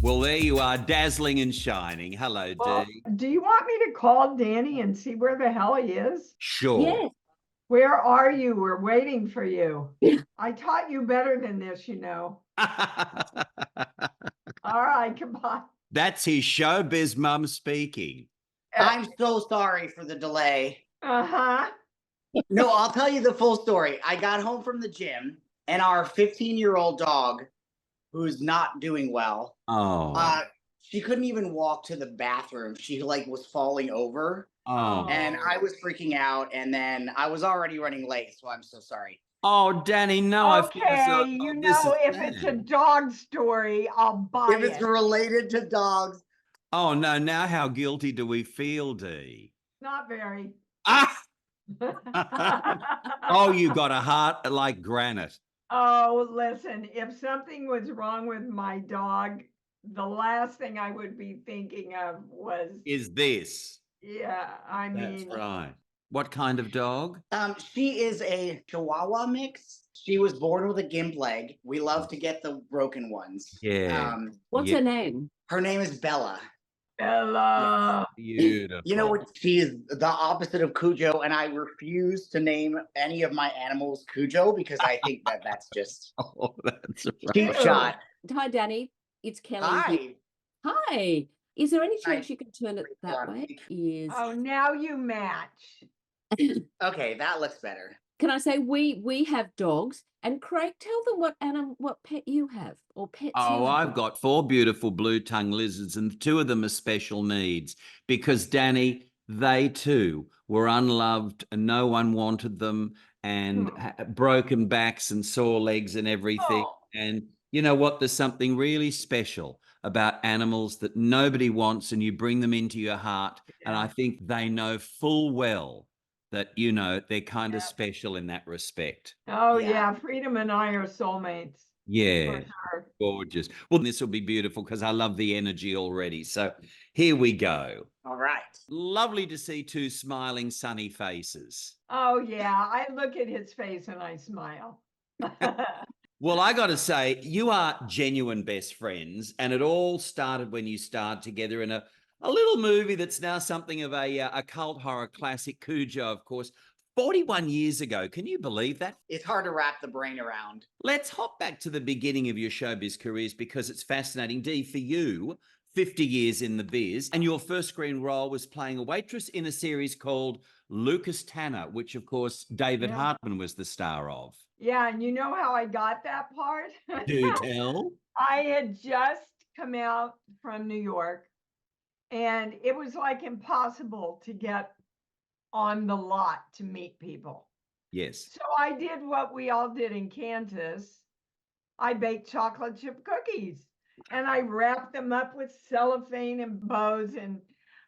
Well, there you are, dazzling and shining. Hello, Well, Dee. do you want me to call Danny and see where the hell he is? Sure. Yes. Where are you? We're waiting for you. I taught you better than this, you know. All right, goodbye. That's his showbiz mum speaking. I'm so sorry for the delay. Uh-huh. No, I'll tell you the full story. I got home from the gym, and our 15-year-old dog, who's not doing well, Oh. she couldn't even walk to the bathroom. She was falling over, Oh. and I was freaking out. And then I was already running late, so I'm so sorry. Oh, Danny, no, Okay, if it's a dog story, I'll buy If it's it. related to dogs. Oh, no, now how guilty do we feel, Dee? Not very. Ah! Oh, you got a heart like granite. Oh, listen, if something was wrong with my dog, the last thing I would be thinking of Is this? yeah, I mean. That's right. What kind of dog? She is a Chihuahua mix. She was born with a gimp leg. We love to get the broken ones. Yeah. What's her name? Her name is Bella. Bella. Beautiful. You know what? She's the opposite of Cujo, and I refuse to name any of my animals Cujo because I think that's just Oh, that's cheap right. shot. Hi, Danny. It's Kelley. Hi. Hi. Is there any Hi. chance you can turn it that way? Yes. Oh, now you match. Okay, that looks better. Can I say we have dogs, and Craig, tell them what pet you have or pets. Oh, you have. I've got 4 beautiful blue-tongue lizards, and 2 of them are special needs because, Danny, they too were unloved and no one wanted them, and broken backs and sore legs and everything. Oh. And you know what? There's something really special about animals that nobody wants, and you bring them into your heart. And I think they know full well that, they're kind of special in that respect. Oh, Yeah. yeah, Freedom and I are soulmates. Yeah. For sure. Gorgeous. Well, this will be beautiful because I love the energy already. So here we go. All right. Lovely to see 2 smiling, sunny faces. Oh, yeah, I look at his face and I smile. Well, I got to say, you are genuine best friends, and it all started when you starred together in a little movie that's now something of a cult horror classic, Cujo, of course, 41 years ago. Can you believe that? It's hard to wrap the brain around. Let's hop back to the beginning of your showbiz careers because it's fascinating. Dee, for you, 50 years in the biz, and your first screen role was playing a waitress in a series called Lucas Tanner, which, of course, David Hartman was the star of. Yeah, and you know how I got that part? Do tell. I had just come out from New York, and it was like impossible to get on the lot to meet people. Yes. So I did what we all did in Kansas. I baked chocolate chip cookies and I wrapped them up with cellophane and bows. And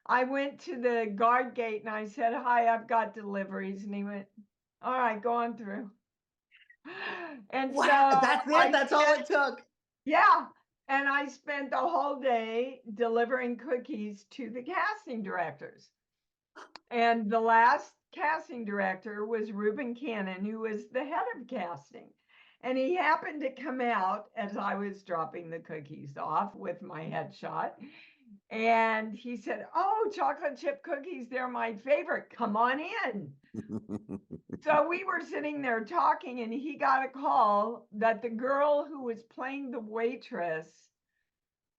I went to the guard gate and I said, "Hi, I've got deliveries." And he went, "All right, go on through." And Wow, so that's it. That's all it took. yeah. And I spent the whole day delivering cookies to the casting directors. And the last casting director was Reuben Cannon, who was the head of casting. And he happened to come out as I was dropping the cookies off with my headshot. And he said, "Oh, chocolate chip cookies, they're my favorite. Come on in." So we were sitting there talking, and he got a call that the girl who was playing the waitress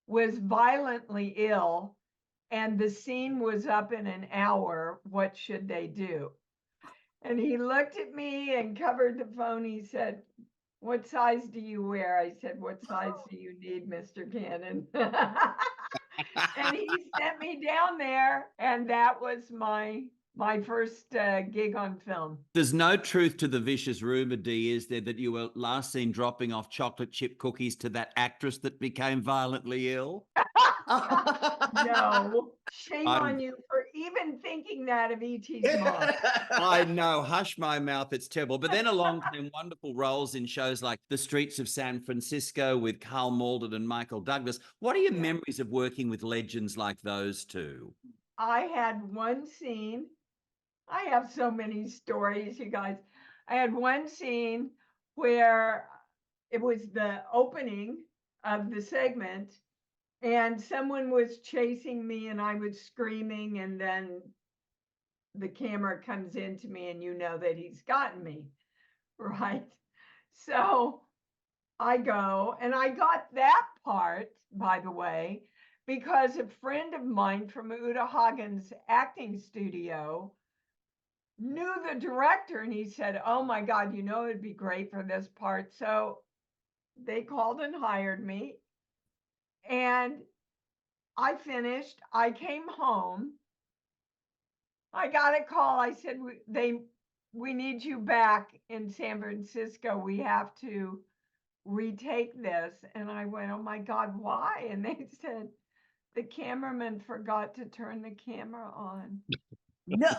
was violently ill, and the scene was up in an hour. What should they do? And he looked at me and covered the phone. He said, "What size do you wear?" I said, "What size do you need, Mr. Cannon?" And he sent me down there, and that was my first gig on film. There's no truth to the vicious rumor, Dee, is there, that you were last seen dropping off chocolate chip cookies to that actress that became violently ill? No, shame on you for even thinking that of E.T.'s mom. I know, hush my mouth, it's terrible. But then along came wonderful roles in shows like The Streets of San Francisco with Carl Malden and Michael Douglas. What are your memories of working with legends like those two? I had one scene. I have so many stories, you guys. I had one scene where it was the opening of the segment, And someone was chasing me and I was screaming, and then the camera comes into me and you know that he's gotten me, right? So I go, and I got that part, by the way, because a friend of mine from Uta Hagen's acting studio knew the director, and he said, "Oh my God, you know, it'd be great for this part." So they called and hired me, and I finished. I came home. I got a call. I said, we need you back in San Francisco. We have to retake this." And I went, "Oh my God, why?" And they said, "The cameraman forgot to turn the camera on." No.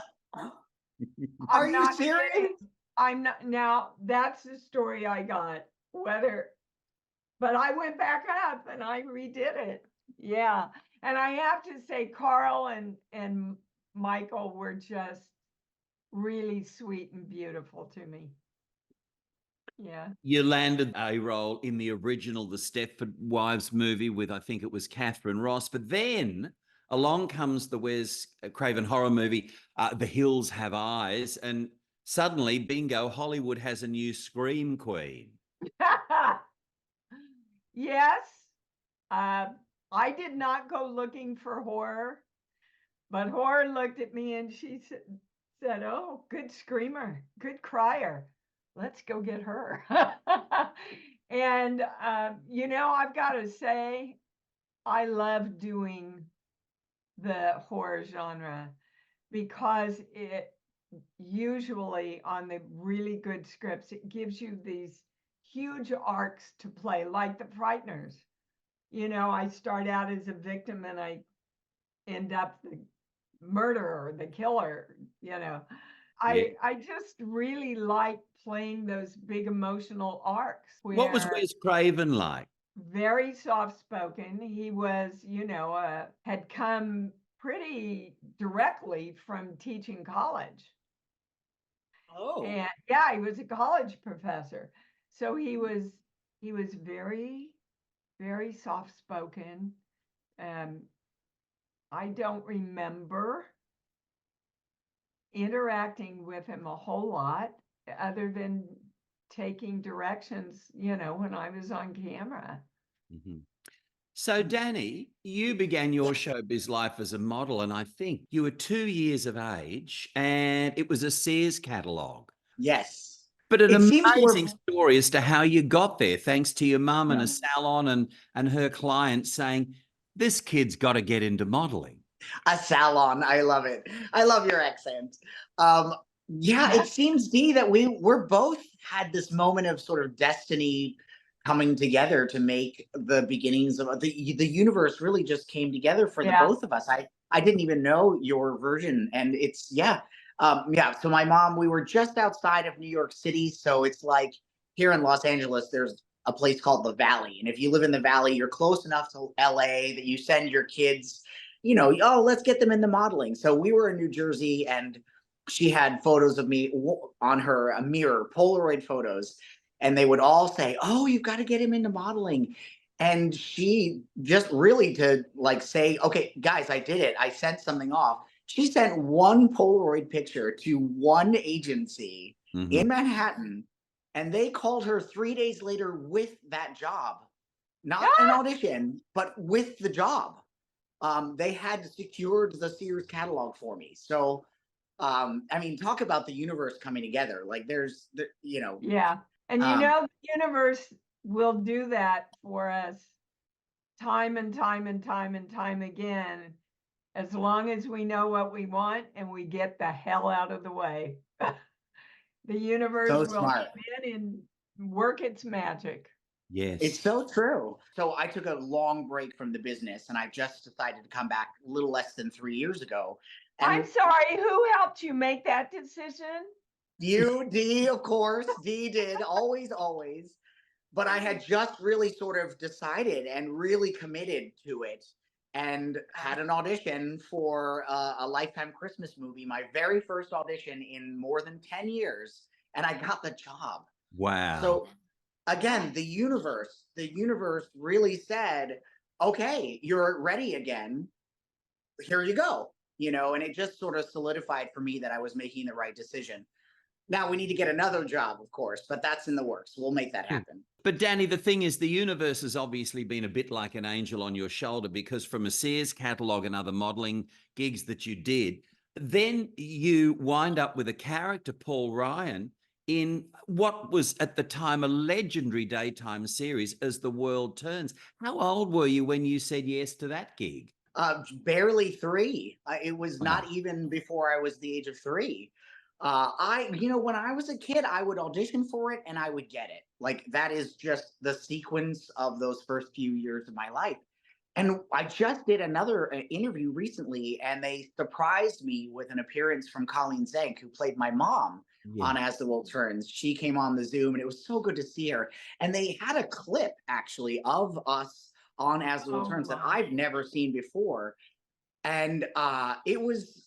Are I'm you not serious? kidding. I'm not. Now that's the story I got. But I went back up and I redid it. Yeah. And I have to say, Carl and Michael were just really sweet and beautiful to me. Yeah. You landed a role in the original The Stepford Wives movie with, I think it was Catherine Ross, but then along comes the Wes Craven horror movie, The Hills Have Eyes, and suddenly, bingo, Hollywood has a new Scream Queen. Yes. I did not go looking for horror, but horror looked at me and she said, "Oh, good screamer, good crier. Let's go get her." And, you know, I've got to say, I love doing the horror genre because it usually, on the really good scripts, it gives you these huge arcs to play, like The Frighteners. You know, I start out as a victim and I end up the murderer, the killer, you know. Yeah. I just really like playing those big emotional arcs What was where Wes Craven like? very soft spoken. He was, you know, had come pretty directly from teaching college. Oh. And yeah, he was a college professor. So he was very, very soft spoken. I don't remember interacting with him a whole lot other than taking directions, you know, when I was on camera. Mhm. So, Danny, you began your showbiz life as a model, and I think you were 2 years of age, and it was a Sears catalogue. Yes. But an It seems amazing story as to how you got there, thanks to your mum and Yeah. a salon and her clients saying, this kid's got to get into modeling. a salon. I love it. I love your accent. Yeah, Yeah. it seems, Dee, that we're both had this moment of sort of destiny coming together to make the beginnings of the universe really just came together for the Yeah. both of us. I didn't even know your version, and it's yeah. So my mom, we were just outside of New York City, so it's like here in Los Angeles, there's a place called the Valley, and if you live in the Valley, you're close enough to LA that you send your kids, oh, let's get them into modeling. So we were in New Jersey, and she had photos of me on her mirror, Polaroid photos, and they would all say, "Oh, you've got to get him into modeling." And she just really to like say, "Okay, guys, I did it. I sent something off." She sent one Polaroid picture to one agency in Manhattan, and they called her 3 days later with that job, not an audition, but with the job. They had secured the Sears catalog for me. So, I mean, talk about the universe coming together. Like Yeah. And you know, the universe will do that for us time and time and time and time again, as long as we know what we want and we get the hell out of the way. The universe so will smart. come in and work its magic. Yes. It's so true. So I took a long break from the business, and I just decided to come back a little less than 3 years ago. I'm And sorry, who helped you make that decision? you, Dee, of course, Dee did always, always. But I had just really sort of decided and really committed to it, and had an audition for a Lifetime Christmas movie, my very first audition in more than 10 years, and I got the job. Wow. So again, the universe really said, okay, you're ready again. Here you go. And it just sort of solidified for me that I was making the right decision. Now we need to get another job, of course, but that's in the works. We'll make that happen. But Danny, the thing is, the universe has obviously been a bit like an angel on your shoulder, because from a Sears catalog and other modeling gigs that you did, then you wind up with a character, Paul Ryan, in what was at the time a legendary daytime series, As the World Turns. How old were you when you said yes to that gig? Barely 3. It was Wow. not even before I was the age of 3. When I was a kid, I would audition for it and I would get it. Like, that is just the sequence of those first few years of my life. And I just did another interview recently, and they surprised me with an appearance from Colleen Zank, who played my mom Yeah. on As the World Turns. She came on the Zoom, and it was so good to see her. And they had a clip, actually, of us on As the World Oh Turns that my. I've never seen before. And it was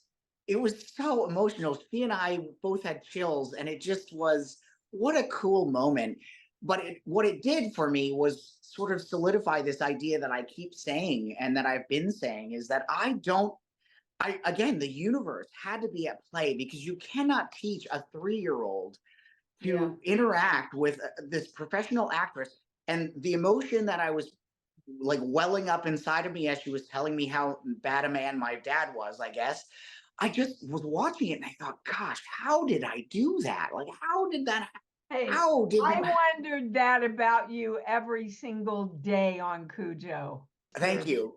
so emotional. She and I both had chills, and it just was, what a cool moment. But what it did for me was sort of solidify this idea that I keep saying and that I've been saying, is that again, the universe had to be at play, because you cannot teach a 3-year-old to interact with this professional actress. And the emotion that I was like welling up inside of me as she was telling me how bad a man my dad was, I guess, I just was watching it and I thought, gosh, how did I do that? Like, how did that Hey, how did I wondered that about you every single day on Cujo. Thank you.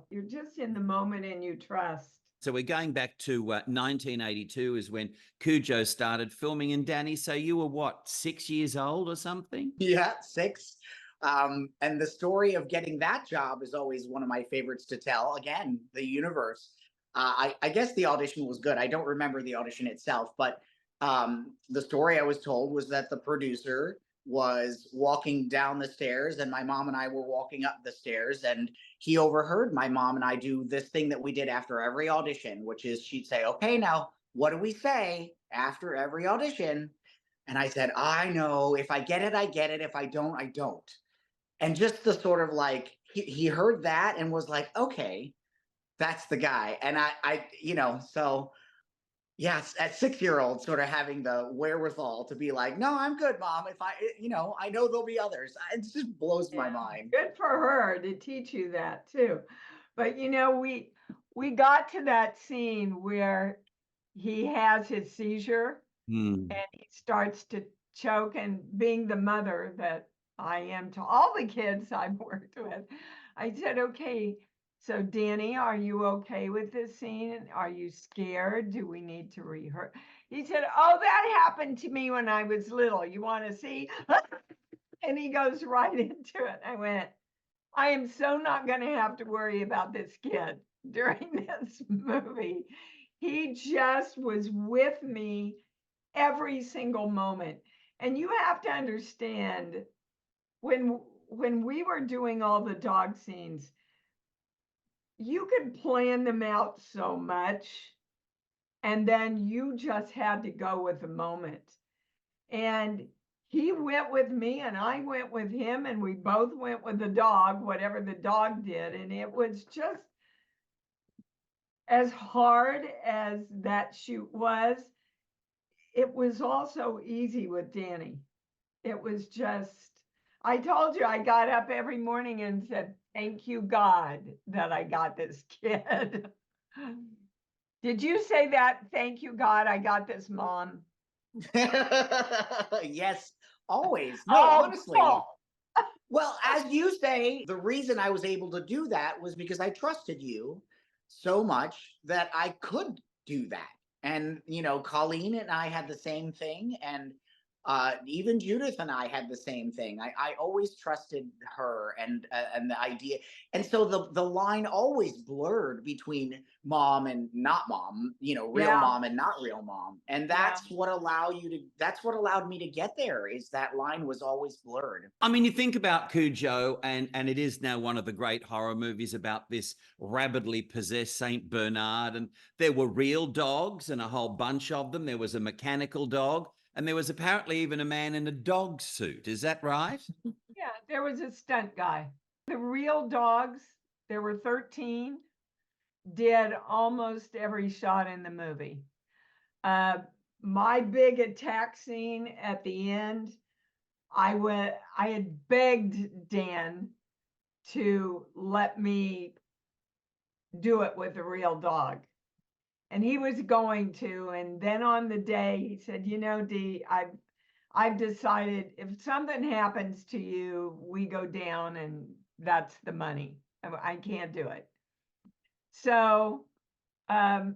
You're just in the moment and you trust. So we're going back to 1982 is when Cujo started filming. And Danny, so you were what, 6 years old or something? Yeah, 6. And the story of getting that job is always one of my favorites to tell. Again, the universe. I guess the audition was good. I don't remember the audition itself, but the story I was told was that the producer was walking down the stairs, and my mom and I were walking up the stairs, and he overheard my mom and I do this thing that we did after every audition, which is she'd say, okay, now what do we say after every audition? And I said, I know, if I get it, I get it. If I don't, I don't. And just the sort of like, he heard that and was like, okay, that's the guy. And so yes, at 6-year-old, sort of having the wherewithal to be like, no, I'm good, mom. If I know there'll be others. It just blows my mind. Good for her to teach you that too. But we got to that scene where he has his seizure and he starts to choke, and being the mother that I am to all the kids I've worked with, I said, okay, so Danny, are you okay with this scene? Are you scared? Do we need to rehearse? He said, oh, that happened to me when I was little. You want to see? And he goes right into it. I went, I am so not going to have to worry about this kid during this movie. He just was with me every single moment. And you have to understand, when we were doing all the dog scenes, you could plan them out so much, and then you just had to go with the moment. And he went with me and I went with him, and we both went with the dog, whatever the dog did. And it was just, as hard as that shoot was, it was also easy with Danny. It was just, I told you, I got up every morning and said, thank you, God, that I got this kid. Did you say that? Thank you, God, I got this, Mom. Yes, always. No, honestly. Cool. Well, as you say, the reason I was able to do that was because I trusted you so much that I could do that. And, Colleen and I had the same thing. And even Judith and I had the same thing. I always trusted her and the idea. And so the line always blurred between mom and not mom, real mom and not real mom. And that's what allowed me to get there, is that line was always blurred. I mean, you think about Cujo, and it is now one of the great horror movies about this rabidly possessed Saint Bernard. And there were real dogs, and a whole bunch of them. There was a mechanical dog. And there was apparently even a man in a dog suit. Is that right? Yeah, there was a stunt guy. The real dogs, there were 13, did almost every shot in the movie. My big attack scene at the end, I had begged Dan to let me do it with a real dog. And he was going to, and then on the day he said, you know, Dee, I've decided if something happens to you, we go down and that's the money. I can't do it. So our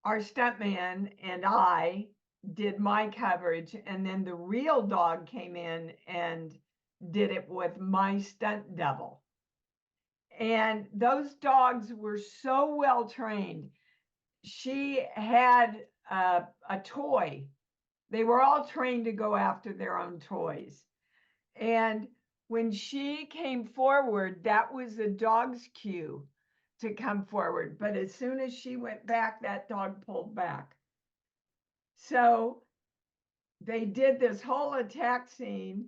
stuntman and I did my coverage, and then the real dog came in and did it with my stunt double. And those dogs were so well trained. She had a toy. They were all trained to go after their own toys. And when she came forward, that was the dog's cue to come forward. But as soon as she went back, that dog pulled back. So they did this whole attack scene.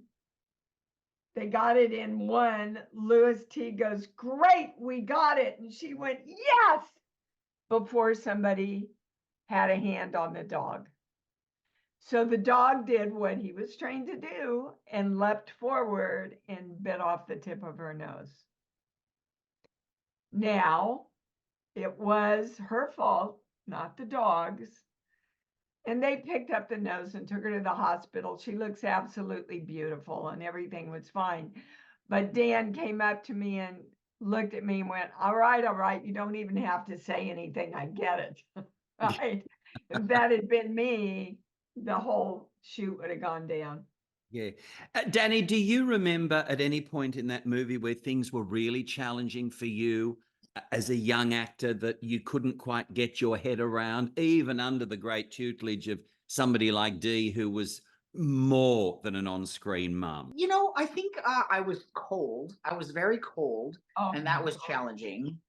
They got it in one. Louis T goes, great, we got it. And she went, yes, before somebody had a hand on the dog. So the dog did what he was trained to do and leapt forward and bit off the tip of her nose. Now, it was her fault, not the dog's. And they picked up the nose and took her to the hospital. She looks absolutely beautiful and everything was fine. But Dan came up to me and looked at me and went, all right, you don't even have to say anything. I get it. Right? If that had been me, the whole shoot would have gone down. Yeah. Danny, do you remember at any point in that movie where things were really challenging for you as a young actor that you couldn't quite get your head around, even under the great tutelage of somebody like Dee, who was more than an on-screen mum? You know, I think I was cold. I was very cold, and that was God. challenging.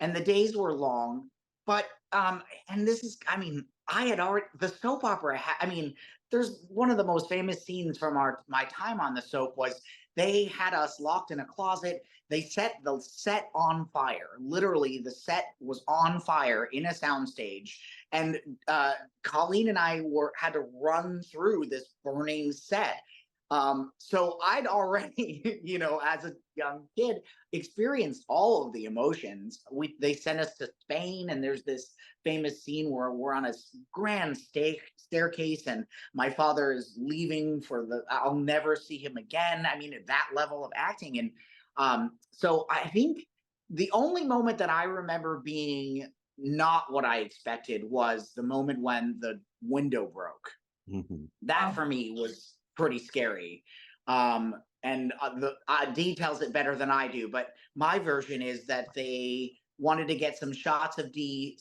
And the days were long. But and this is, I mean, I had already the soap opera. I mean, there's one of the most famous scenes from my time on the soap was they had us locked in a closet. They set the set on fire. Literally, the set was on fire in a soundstage, and Colleen and I had to run through this burning set. So I'd already, you know, as a young kid, experienced all of the emotions. They sent us to Spain, and there's this famous scene where we're on a grand staircase, and my father is leaving for I'll never see him again. I mean, at that level of acting. And so I think the only moment that I remember being not what I expected was the moment when the window broke. Mm-hmm. That for me was pretty scary. And Dee tells it better than I do, but my version is that they wanted to get some shots of Dee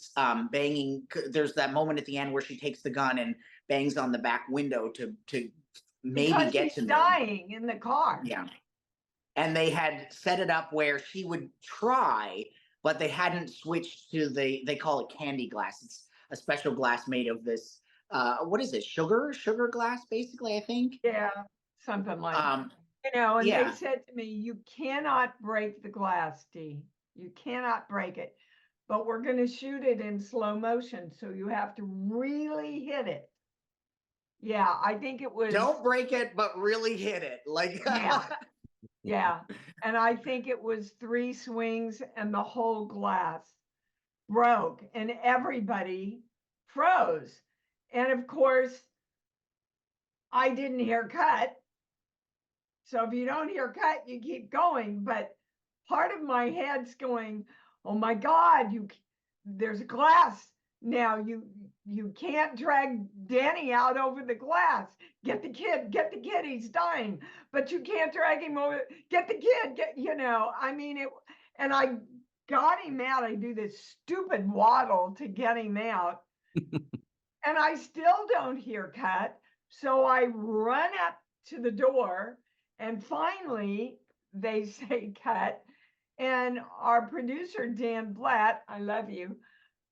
banging. There's that moment at the end where she takes the gun and bangs on the back window to maybe Because get she's to me. dying in the car. Yeah. And they had set it up where she would try, but they hadn't switched to they call it candy glass. It's a special glass made of this what is it? Sugar glass, basically, I think. Yeah, something like that. You know, and yeah. they said to me, you cannot break the glass, Dee. You cannot break it. But we're going to shoot it in slow motion, so you have to really hit it. Yeah, I think it was. Don't break it, but really hit it. Like Yeah. Yeah. And I think it was 3 swings and the whole glass broke and everybody froze. And of course, I didn't hear cut. So if you don't hear cut, you keep going. But part of my head's going, oh my God, there's glass. Now you can't drag Danny out over the glass. Get the kid, he's dying. But you can't drag him over, get the kid, I mean it, and I got him out. I do this stupid waddle to get him out. And I still don't hear cut. So I run up to the door, and finally they say cut. And our producer, Dan Blatt, I love you,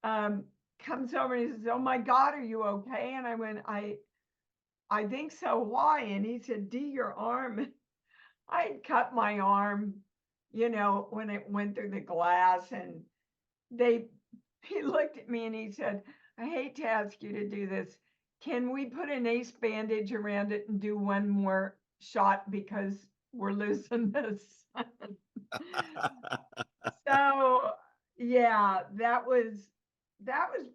comes over and he says, oh my God, are you okay? And I went, I think so. Why? And he said, Dee, your arm I cut my arm, you know, when it went through the glass, and he looked at me and he said, I hate to ask you to do this. Can we put an ace bandage around it and do one more shot because we're losing this? So yeah, that was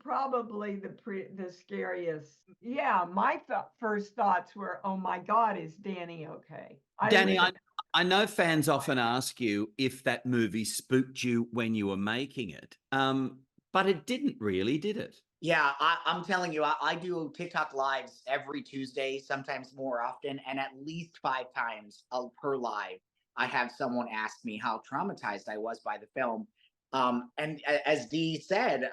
probably the scariest. Yeah, my first thoughts were, oh my God, is Danny okay? Danny, I know fans often ask you if that movie spooked you when you were making it, but it didn't really, did it? Yeah, I'm telling you, I do TikTok lives every Tuesday, sometimes more often, and at least 5 times per live, I have someone ask me how traumatized I was by the film. And as Dee said,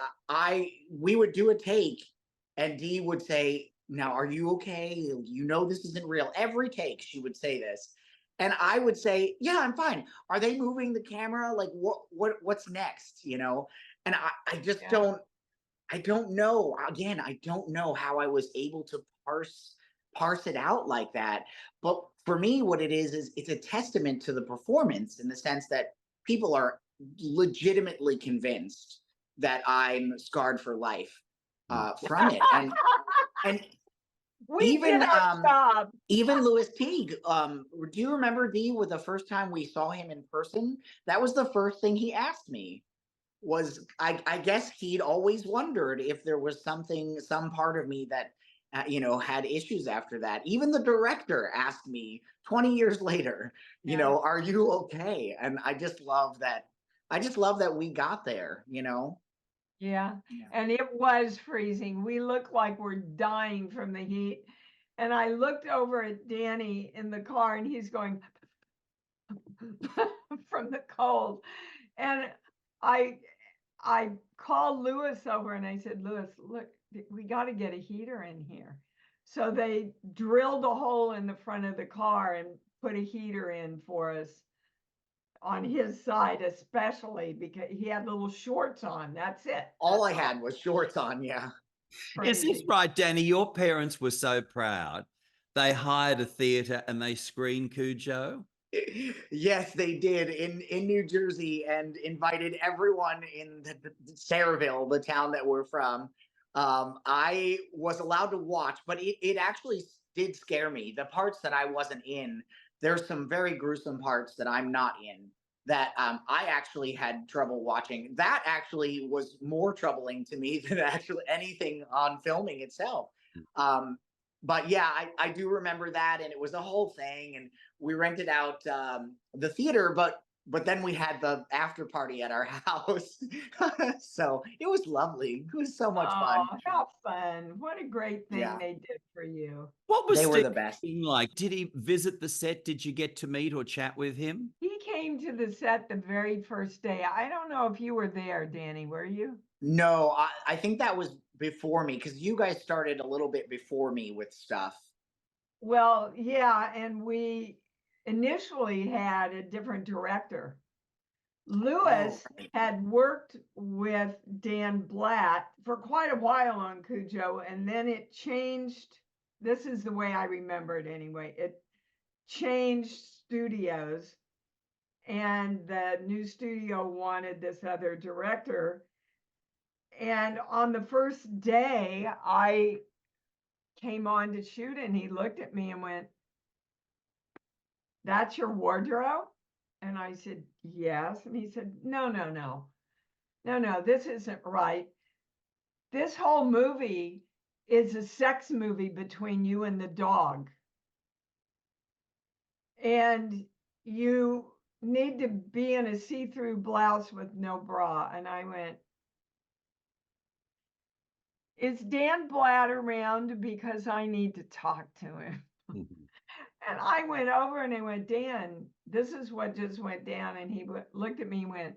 we would do a take, and Dee would say, "Now, are you okay? You know this isn't real." Every take, she would say this, and I would say, "Yeah, I'm fine." Are they moving the camera? Like, what's next? You know? And I just Yeah. I don't know. Again, I don't know how I was able to parse it out like that. But for me, what it is it's a testament to the performance in the sense that people are legitimately convinced that I'm scarred for life from it. And We even did our job. even Louis Teague, do you remember Dee with the first time we saw him in person? That was the first thing he asked me was I guess he'd always wondered if there was some part of me that had issues after that. Even the director asked me 20 years later, Yeah. are you okay? And I just love that. I just love that we got there. Yeah. Yeah. And it was freezing. We looked like we're dying from the heat. And I looked over at Danny in the car, and he's going from the cold. And I called Lewis over and I said, Lewis, look, we got to get a heater in here. So they drilled a hole in the front of the car and put a heater in for us on his side, especially because he had little shorts on. That's it. All I had was shorts on. Yeah. Is this Crazy. right, Danny? Your parents were so proud. They hired a theater and they screened Cujo. Yes, they did in New Jersey, and invited everyone in the Sayreville, the town that we're from. I was allowed to watch, but it actually did scare me. The parts that I wasn't in, there's some very gruesome parts that I'm not in that I actually had trouble watching. That actually was more troubling to me than actually anything on filming itself. But yeah, I do remember that, and it was a whole thing, and we rented out the theater, but then we had the after party at our house. So it was lovely. It was so much fun. Oh, how fun. What a great thing Yeah, they did for you. What was they were Steve the best. like? Did he visit the set? Did you get to meet or chat with him? He came to the set the very first day. I don't know if you were there, Danny, were you? No, I think that was before me, because you guys started a little bit before me with stuff. Well, yeah, and we initially had a different director. Lewis right. had worked with Dan Blatt for quite a while on Cujo, and then it changed. This is the way I remember it anyway. It changed studios, and the new studio wanted this other director. And on the first day, I came on to shoot, and he looked at me and went, "That's your wardrobe?" And I said, "Yes." And he said, No, this isn't right. This whole movie is a sex movie between you and the dog. And you need to be in a see-through blouse with no bra." And I went, "Is Dan Blatt around? Because I need to talk to him." And I went over and I went, "Dan, this is what just went down." And he looked at me and went,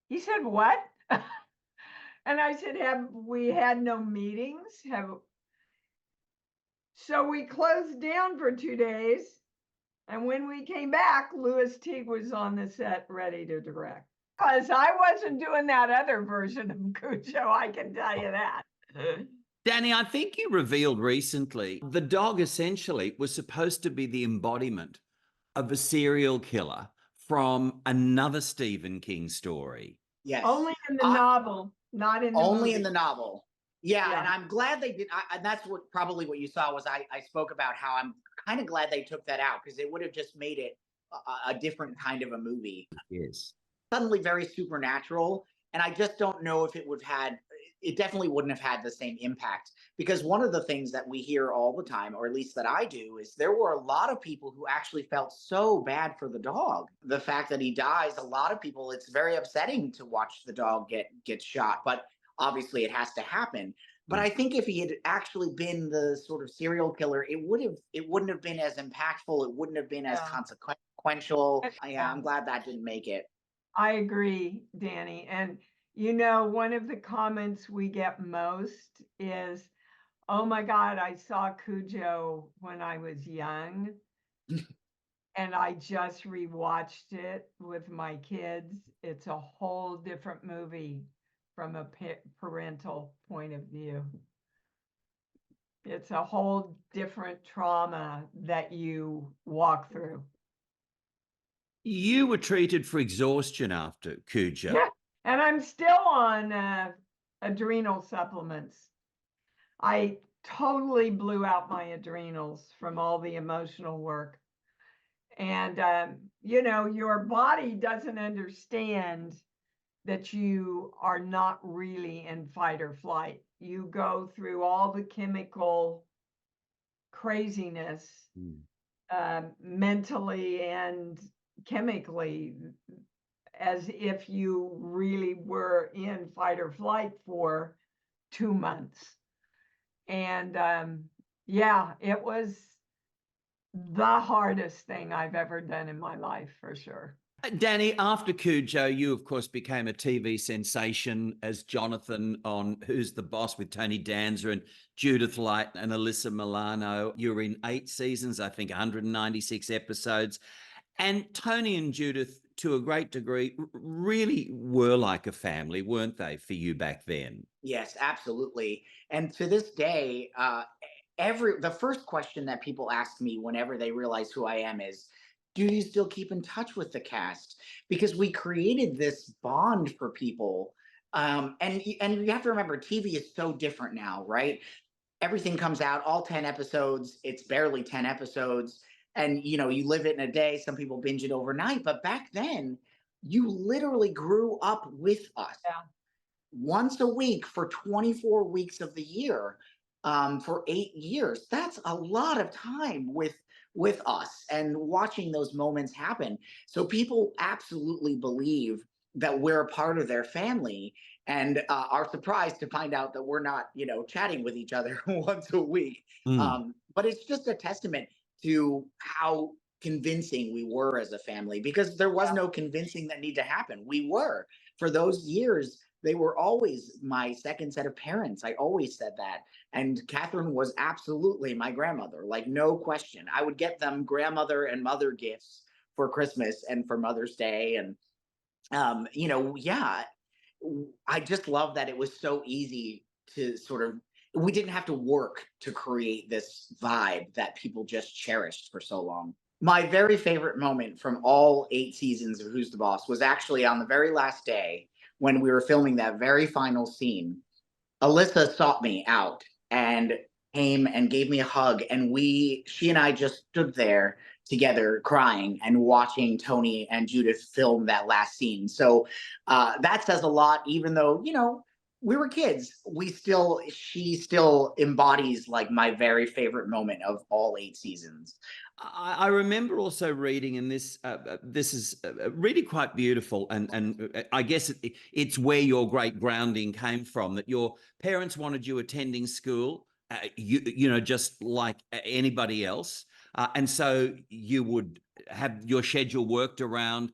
he said, "What?" And I said, "Have we had no meetings? So we closed down for 2 days. And when we came back, Louis Teague was on the set ready to direct. Because I wasn't doing that other version of Cujo, I can tell you that. Danny, I think you revealed recently the dog essentially was supposed to be the embodiment of a serial killer from another Stephen King story. Yes. Only in the novel, not in the Only movie. in the novel. Yeah, Yeah. and I'm glad they did. And that's what probably what you saw was I spoke about how I'm kind of glad they took that out, because it would have just made it a different kind of a movie. Yes. Suddenly very supernatural, and I just don't know if it would have had. It definitely wouldn't have had the same impact, because one of the things that we hear all the time, or at least that I do, is there were a lot of people who actually felt so bad for the dog. The fact that he dies, a lot of people, it's very upsetting to watch the dog get shot, but obviously it has to happen. But I think if he had actually been the sort of serial killer, it wouldn't have been as impactful. It wouldn't have been as consequential. Yeah, I'm glad that didn't make it. I agree, Danny. And you know, one of the comments we get most is, oh my God, I saw Cujo when I was young. And I just rewatched it with my kids. It's a whole different movie from a parental point of view. It's a whole different trauma that you walk through. You were treated for exhaustion after Cujo. Yeah. And I'm still on adrenal supplements. I totally blew out my adrenals from all the emotional work. And, you know, your body doesn't understand that you are not really in fight or flight. You go through all the chemical craziness, mentally and chemically, as if you really were in fight or flight for 2 months. And yeah, it was the hardest thing I've ever done in my life, for sure. Danny, after Cujo, you of course became a TV sensation as Jonathan on Who's the Boss with Tony Danza and Judith Light and Alyssa Milano. You were in 8 seasons, I think 196 episodes. And Tony and Judith, to a great degree, really were like a family, weren't they, for you back then? Yes, absolutely. And to this day, the first question that people ask me whenever they realize who I am is, do you still keep in touch with the cast? Because we created this bond for people. And you have to remember, TV is so different now, right? Everything comes out, all 10 episodes. It's barely 10 episodes. And, you know, you live it in a day. Some people binge it overnight. But back then, you literally grew up with us. Yeah. Once a week for 24 weeks of the year, for 8 years. That's a lot of time with us and watching those moments happen. So people absolutely believe that we're a part of their family, and are surprised to find out that we're not, you know, chatting with each other once a week. But it's just a testament to how convincing we were as a family, because there was no convincing that needed to happen. We were, for those years, they were always my second set of parents. I always said that. And Catherine was absolutely my grandmother, like no question. I would get them grandmother and mother gifts for Christmas and for Mother's Day. And, you know, yeah, I just love that it was so easy to sort of, we didn't have to work to create this vibe that people just cherished for so long. My very favorite moment from all 8 seasons of Who's the Boss was actually on the very last day when we were filming that very final scene. Alyssa sought me out and came and gave me a hug, and she and I just stood there together crying and watching Tony and Judith film that last scene. So that says a lot, even though, you know, we were kids. She still embodies like my very favorite moment of all 8 seasons. I remember also reading, and this is really quite beautiful, and I guess it's where your great grounding came from, that your parents wanted you attending school, you know, just like anybody else, and so you would have your schedule worked around,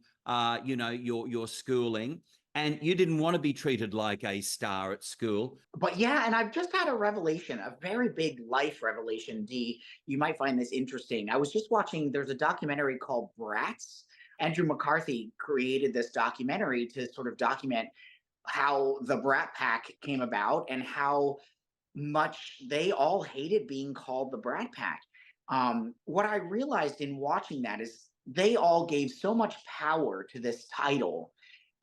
you know, your schooling. And you didn't want to be treated like a star at school. But yeah, and I've just had a revelation, a very big life revelation, Dee. You might find this interesting. I was just watching, there's a documentary called Brats. Andrew McCarthy created this documentary to sort of document how the Brat Pack came about and how much they all hated being called the Brat Pack. What I realized in watching that is they all gave so much power to this title,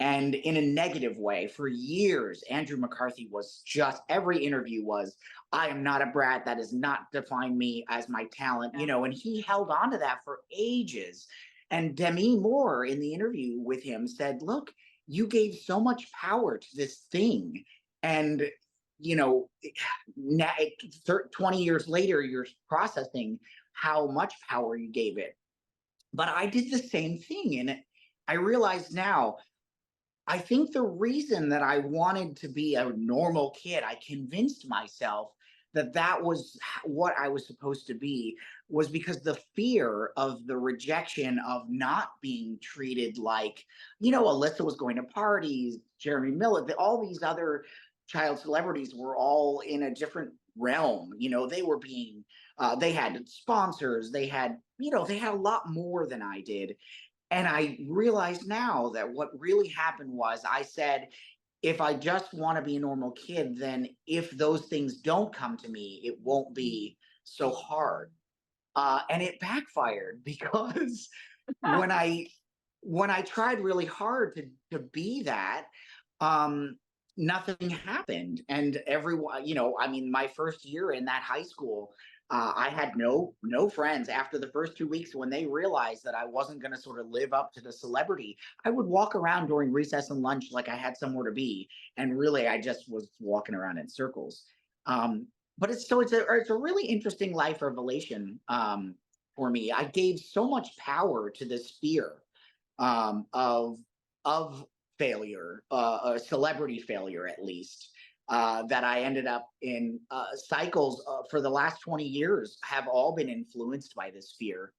and in a negative way. For years, Andrew McCarthy was just, every interview was, I am not a brat. That does not define me as my talent, you know, and he held on to that for ages. And Demi Moore in the interview with him said, look, you gave so much power to this thing. And, you know, now, 20 years later, you're processing how much power you gave it. But I did the same thing. And I realize now, I think the reason that I wanted to be a normal kid, I convinced myself that that was what I was supposed to be, was because the fear of the rejection of not being treated like, you know, Alyssa was going to parties, Jeremy Miller, all these other child celebrities were all in a different realm. You know, they were being, they had sponsors, they had, you know, they had a lot more than I did. And I realize now that what really happened was I said, if I just want to be a normal kid, then if those things don't come to me, it won't be so hard. And it backfired because when I tried really hard to be that, nothing happened. And everyone, you know, I mean, my first year in that high school, I had no friends. After the first 2 weeks, when they realized that I wasn't going to sort of live up to the celebrity, I would walk around during recess and lunch like I had somewhere to be, and really I just was walking around in circles. But it's a really interesting life revelation for me. I gave so much power to this fear of failure, celebrity failure at least, that I ended up in cycles for the last 20 years have all been influenced by this fear.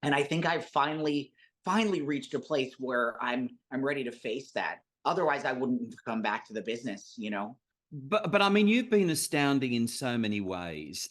And I think I've finally reached a place where I'm ready to face that. Otherwise, I wouldn't come back to the business, you know? But I mean, you've been astounding in so many ways.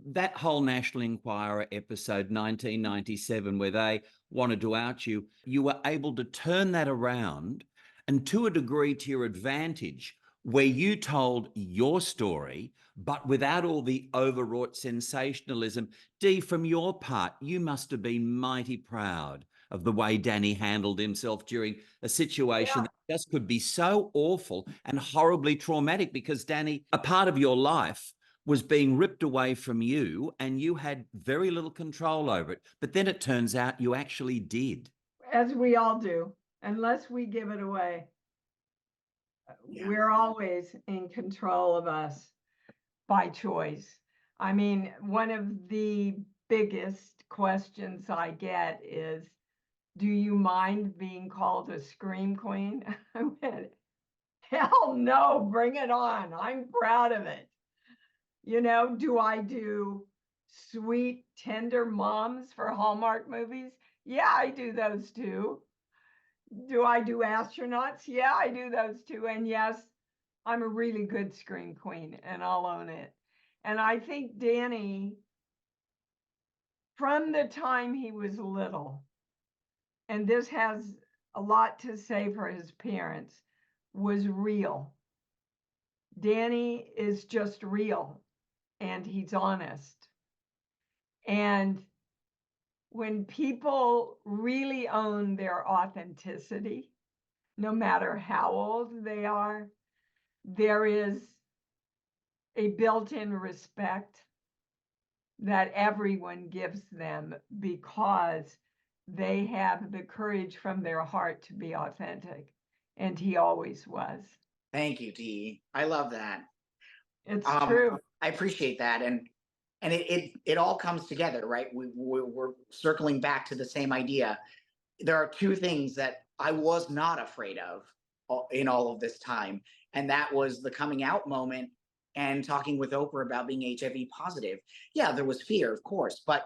That whole National Enquirer episode, 1997, where they wanted to out you, you were able to turn that around, and to a degree to your advantage, where you told your story, but without all the overwrought sensationalism. Dee, from your part, you must have been mighty proud of the way Danny handled himself during a situation that just could be so awful and horribly traumatic, because Danny, a part of your life was being ripped away from you and you had very little control over it. But then it turns out you actually did. As we all do, unless we give it away. Yeah. We're always in control of us by choice. I mean, one of the biggest questions I get is, do you mind being called a scream queen? I went, hell no, bring it on. I'm proud of it. You know, do I do sweet, tender moms for Hallmark movies? Yeah, I do those too. Do I do astronauts? Yeah, I do those too. And yes, I'm a really good scream queen, and I'll own it. And I think Danny, from the time he was little, and this has a lot to say for his parents, was real. Danny is just real, and he's honest. And when people really own their authenticity, no matter how old they are, there is a built-in respect that everyone gives them because they have the courage from their heart to be authentic. And he always was. Thank you, Dee. I love that. It's true. I appreciate that. And it all comes together, right? We're circling back to the same idea. There are two things that I was not afraid of in all of this time. And that was the coming out moment and talking with Oprah about being HIV positive. Yeah, there was fear, of course, but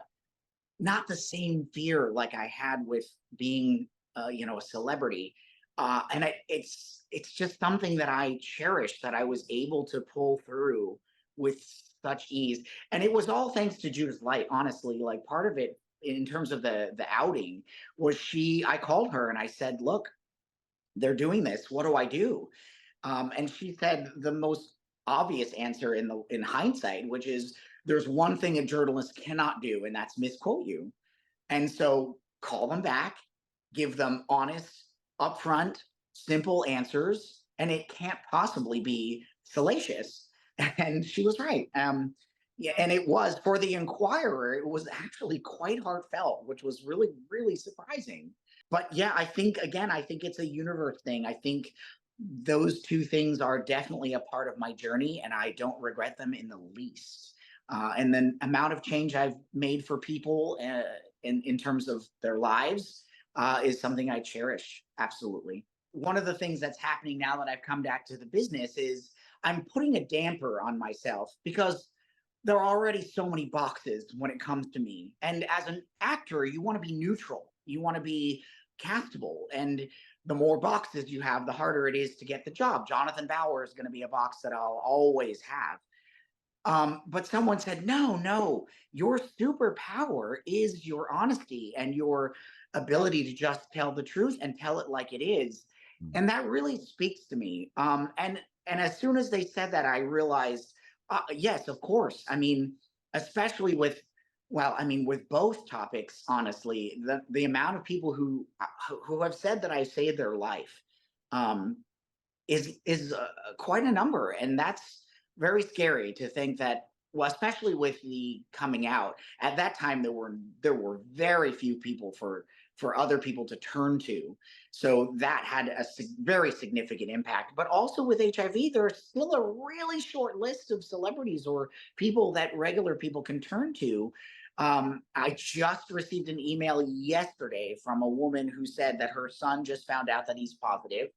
not the same fear like I had with being, you know, a celebrity. And it's just something that I cherish, that I was able to pull through with such ease. And it was all thanks to Judith Light, honestly. Like, part of it in terms of the outing was I called her and I said, look, they're doing this. What do I do? And she said the most obvious answer in hindsight, which is, there's one thing a journalist cannot do, and that's misquote you. And so call them back, give them honest, upfront, simple answers, and it can't possibly be salacious. And she was right. Yeah, and it was for the Enquirer, it was actually quite heartfelt, which was really, really surprising. But yeah, I think again, I think it's a universe thing. I think those two things are definitely a part of my journey, and I don't regret them in the least. And the amount of change I've made for people in terms of their lives is something I cherish. Absolutely. One of the things that's happening now that I've come back to the business is I'm putting a damper on myself because there are already so many boxes when it comes to me. And as an actor, you want to be neutral. You want to be castable. And the more boxes you have, the harder it is to get the job. Jonathan Bauer is going to be a box that I'll always have. But someone said, no, your superpower is your honesty and your ability to just tell the truth and tell it like it is. And that really speaks to me. And as soon as they said that, I realized, yes, of course. I mean, especially with, well, I mean, with both topics, honestly, the amount of people who have said that I saved their life is quite a number, and that's very scary to think that. Well, especially with the coming out at that time, there were very few people for other people to turn to, so that had a very significant impact. But also with HIV, there's still a really short list of celebrities or people that regular people can turn to. I just received an email yesterday from a woman who said that her son just found out that he's positive,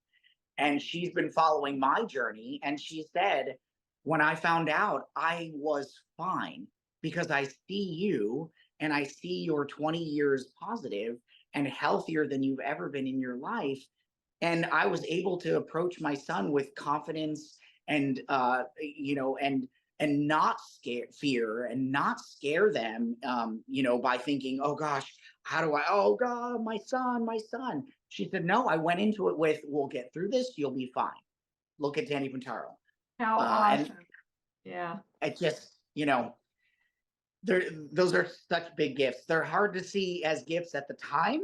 and she's been following my journey, and she said, when I found out, I was fine because I see you and I see you're 20 years positive and healthier than you've ever been in your life. And I was able to approach my son with confidence and, and not fear and not scare them, by thinking, oh gosh, oh God, my son. She said, no, I went into it with, we'll get through this. You'll be fine. Look at Danny Pintauro. How awesome. And yeah. it just, those are such big gifts. They're hard to see as gifts at the time,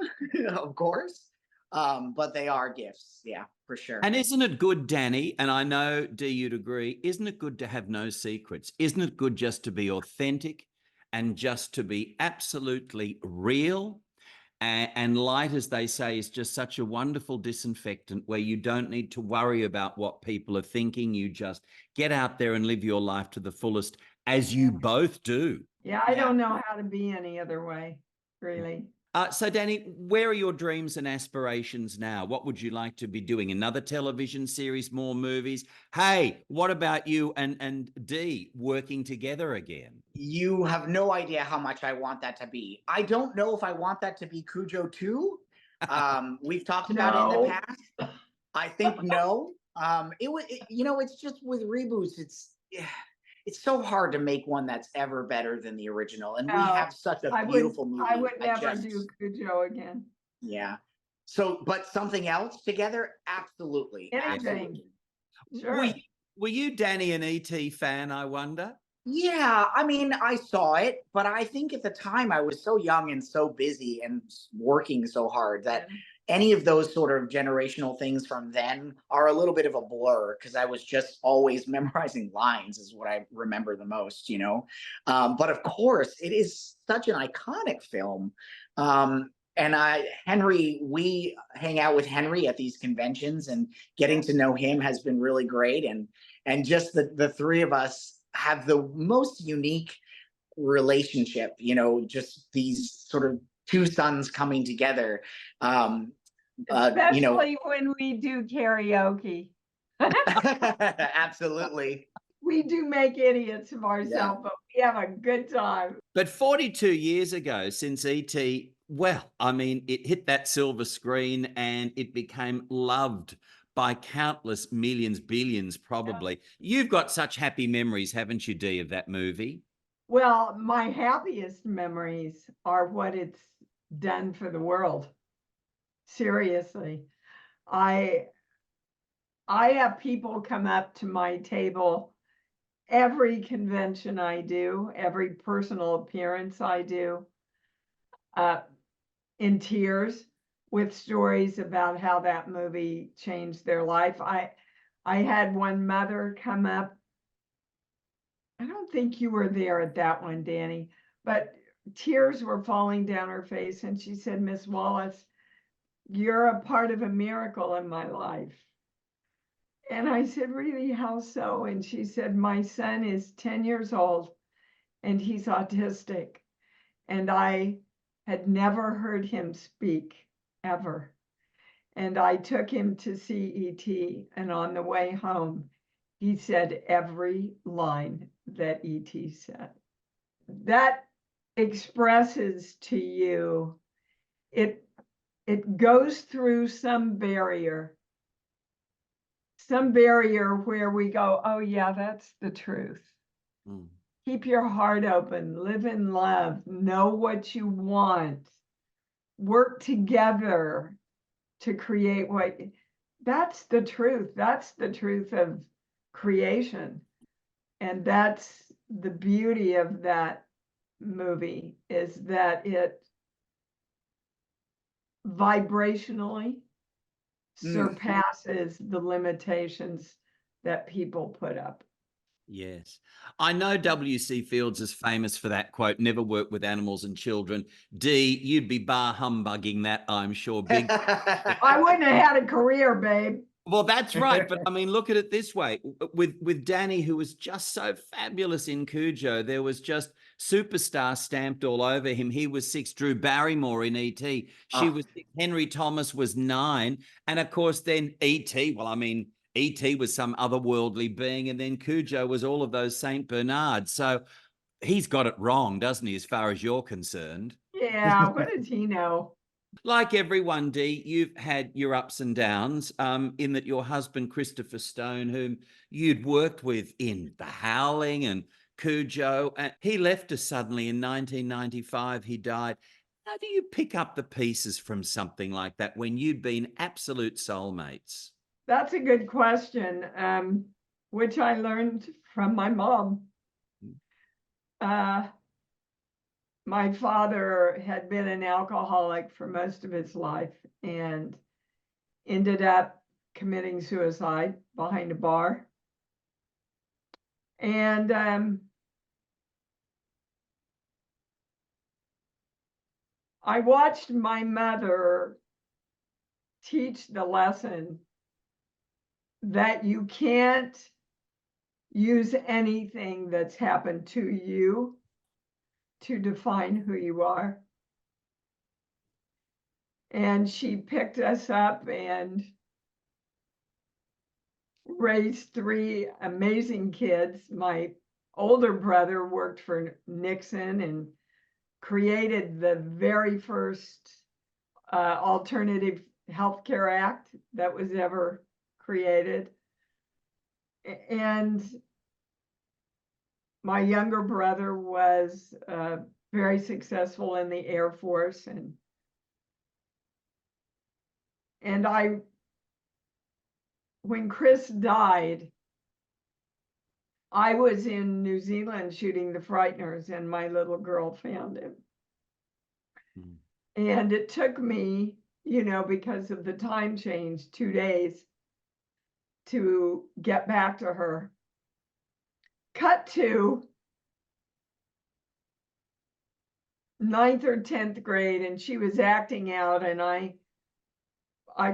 of course, but they are gifts. Yeah, for sure. And isn't it good, Danny? And I know, Dee, you'd agree. Isn't it good to have no secrets? Isn't it good just to be authentic and just to be absolutely real? And light, as they say, is just such a wonderful disinfectant where you don't need to worry about what people are thinking. You just get out there and live your life to the fullest, as you both do. Yeah, I don't know how to be any other way, really. So, Danny, where are your dreams and aspirations now? What would you like to be doing? Another television series, more movies? Hey, what about you and Dee working together again? You have no idea how much I want that to be. I don't know if I want that to be Cujo 2. We've talked about it in the past. I think no. It's just with reboots, it's so hard to make one that's ever better than the original. And we have such a beautiful movie. I would never do Cujo again. Yeah. So, but something else together? Absolutely. Anything. Absolutely. Sure. Were you Danny an E.T. fan, I wonder? Yeah, I mean, I saw it, but I think at the time I was so young and so busy and working so hard that any of those sort of generational things from then are a little bit of a blur because I was just always memorizing lines is what I remember the most, But of course, it is such an iconic film. Henry, we hang out with Henry at these conventions, and getting to know him has been really great. And just the three of us have the most unique relationship, just these sort of two sons coming together. Especially when we do karaoke. Absolutely. We do make idiots of ourselves, but we have a good time. But 42 years ago, since E.T., well, I mean, it hit that silver screen and it became loved by countless millions, billions, probably. Yeah. You've got such happy memories, haven't you, Dee, of that movie? Well, my happiest memories are what it's done for the world. Seriously. I have people come up to my table every convention I do, every personal appearance I do. in tears with stories about how that movie changed their life. I had one mother come up. I don't think you were there at that one, Danny, but tears were falling down her face. And she said, Miss Wallace, you're a part of a miracle in my life. And I said, really, how so? And she said, my son is 10 years old and he's autistic. And I had never heard him speak ever. And I took him to see E.T. And on the way home, he said every line that E.T. said. That expresses to you, it goes through some barrier where we go, oh yeah, that's the truth. Mm. Keep your heart open, live in love, know what you want, work together to create what, that's the truth. That's the truth of creation. And that's the beauty of that movie, is that it vibrationally surpasses the limitations that people put up. Yes. I know W.C. Fields is famous for that quote, never work with animals and children. Dee, you'd be bar humbugging that, I'm sure. Big. I wouldn't have had a career, babe. Well, that's right. But I mean, look at it this way. With Danny, who was just so fabulous in Cujo, there was just superstar stamped all over him. He was 6. Drew Barrymore in E.T. She was 6. Henry Thomas was 9. And of course, then E.T. Well, I mean, E.T. was some otherworldly being. And then Cujo was all of those St. Bernards. So he's got it wrong, doesn't he, as far as you're concerned? Yeah, what does he know? Like everyone, Dee, you've had your ups and downs, in that your husband, Christopher Stone, whom you'd worked with in The Howling and Cujo, and he left us suddenly in 1995. He died. How do you pick up the pieces from something like that when you'd been absolute soulmates? That's a good question, which I learned from my mom. My father had been an alcoholic for most of his life and ended up committing suicide behind a bar. And I watched my mother teach the lesson that you can't use anything that's happened to you to define who you are. And she picked us up and raised 3 amazing kids. My older brother worked for Nixon and created the very first alternative healthcare act that was ever created. And my younger brother was very successful in the Air Force, and when Chris died, I was in New Zealand shooting The Frighteners, and my little girl found him. And it took me, because of the time change, 2 days to get back to her. Cut to 9th or 10th grade, and she was acting out, and I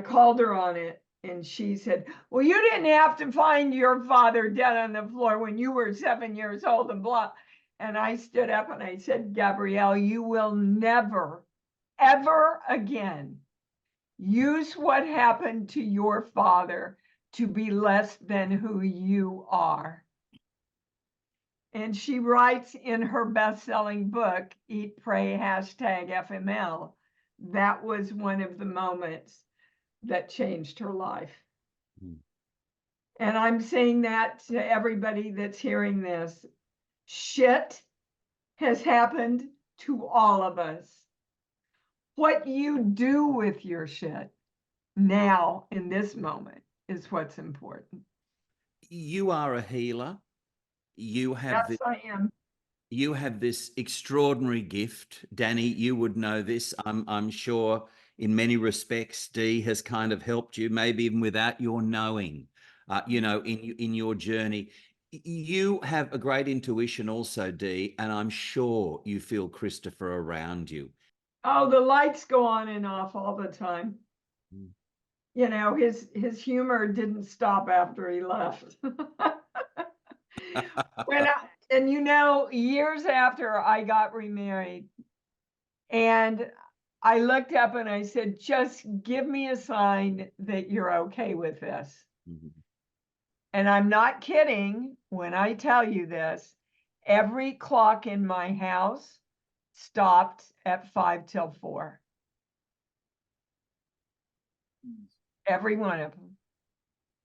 called her on it, and she said, well, you didn't have to find your father dead on the floor when you were 7 years old, and blah. And I stood up and I said, Gabrielle, you will never, ever again use what happened to your father to be less than who you are. And she writes in her best-selling book, Eat, Pray, #FML, that was one of the moments that changed her life. And I'm saying that to everybody that's hearing this. Shit has happened to all of us. What you do with your shit now in this moment is what's important. You are a healer. You have Yes, I am. You have this extraordinary gift, Danny. You would know this. I'm sure in many respects, Dee has kind of helped you, maybe even without your knowing, in your journey. You have a great intuition also, Dee, and I'm sure you feel Christopher around you. Oh, the lights go on and off all the time. Mm. You know, his humor didn't stop after he left. Years after I got remarried, and I looked up and I said, just give me a sign that you're okay with this. Mhm. And I'm not kidding when I tell you this. Every clock in my house stopped at 5 till 4. Every one of them.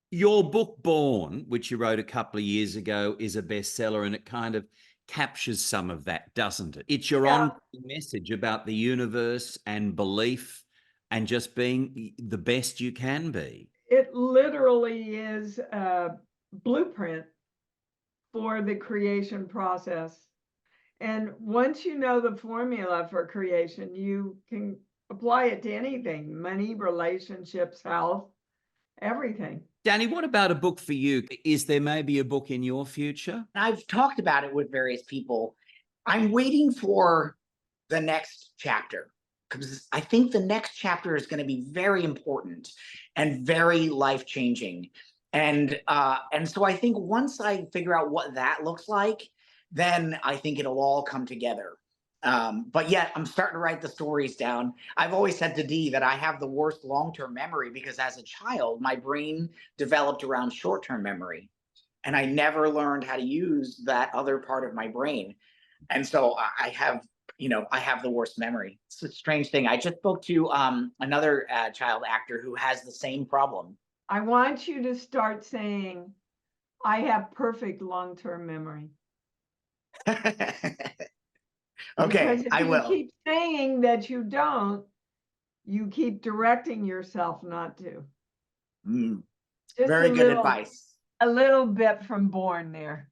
Your book, Born, which you wrote a couple of years ago, is a bestseller, and it kind of captures some of that, doesn't it? It's your ongoing message about the universe and belief and just being the best you can be. It literally is a blueprint for the creation process. And once you know the formula for creation, you can apply it to anything: money, relationships, health, everything. Danny, what about a book for you? Is there maybe a book in your future? I've talked about it with various people. I'm waiting for the next chapter because I think the next chapter is going to be very important and very life-changing. And so I think once I figure out what that looks like, then I think it'll all come together. But yet I'm starting to write the stories down. I've always said to Dee that I have the worst long-term memory because as a child, my brain developed around short-term memory. And I never learned how to use that other part of my brain. And so I have the worst memory. It's a strange thing. I just spoke to another child actor who has the same problem. I want you to start saying, I have perfect long-term memory. Okay, because if I will. you keep saying that you don't, you keep directing yourself not to. Just Very good advice. A little bit from Born there.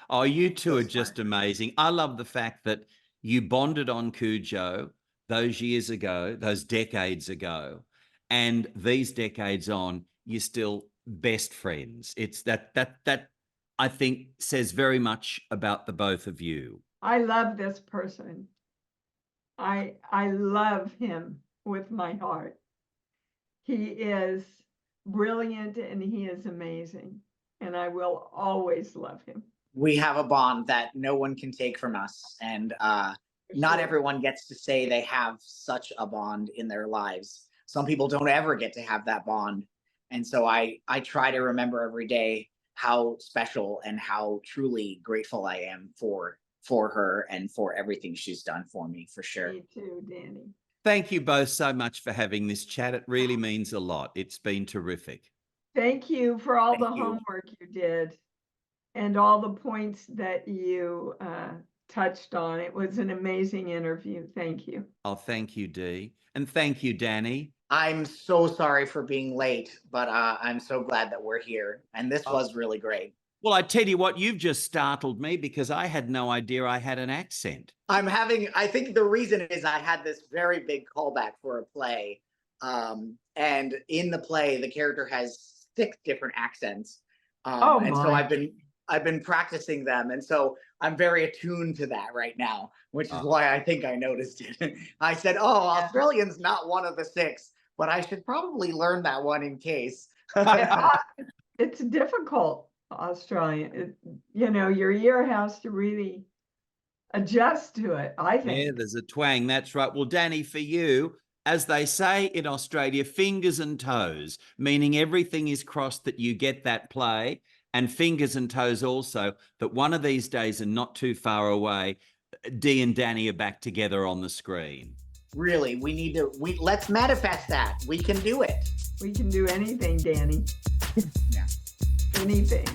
Oh, you two So are just amazing. I love the fact that you bonded on Cujo those years ago, those decades ago, and these decades on, you're still best friends. It's that I think says very much about the both of you. I love this person. I love him with my heart. He is brilliant and he is amazing, and I will always love him. We have a bond that no one can take from us, and not everyone gets to say they have such a bond in their lives. Some people don't ever get to have that bond, and so I try to remember every day how special and how truly grateful I am for her and for everything she's done for me, for sure. Me too, Danny. Thank you both so much for having this chat. It really means a lot. It's been terrific. Thank you for all the homework you did and all the points that you touched on. It was an amazing interview. Thank you. Oh, thank you, Dee. And thank you, Danny. I'm so sorry for being late, but I'm so glad that we're here. And this was really great. Well, I tell you what, you've just startled me because I had no idea I had an accent. I think the reason is I had this very big callback for a play. And in the play, the character has 6 different accents. And so I've been practicing them. And so I'm very attuned to that right now, which is why I think I noticed it. I said, oh, Australian's not one of the 6, but I should probably learn that one in case. It's difficult, Australian. Your ear has to really adjust to it, I think. Yeah, there's a twang. That's right. Well, Danny, for you, as they say in Australia, fingers and toes, meaning everything is crossed that you get that play, and fingers and toes also that one of these days and not too far away, Dee and Danny are back together on the screen. Really, let's manifest that. We can do it. We can do anything, Danny. Yeah. Anything.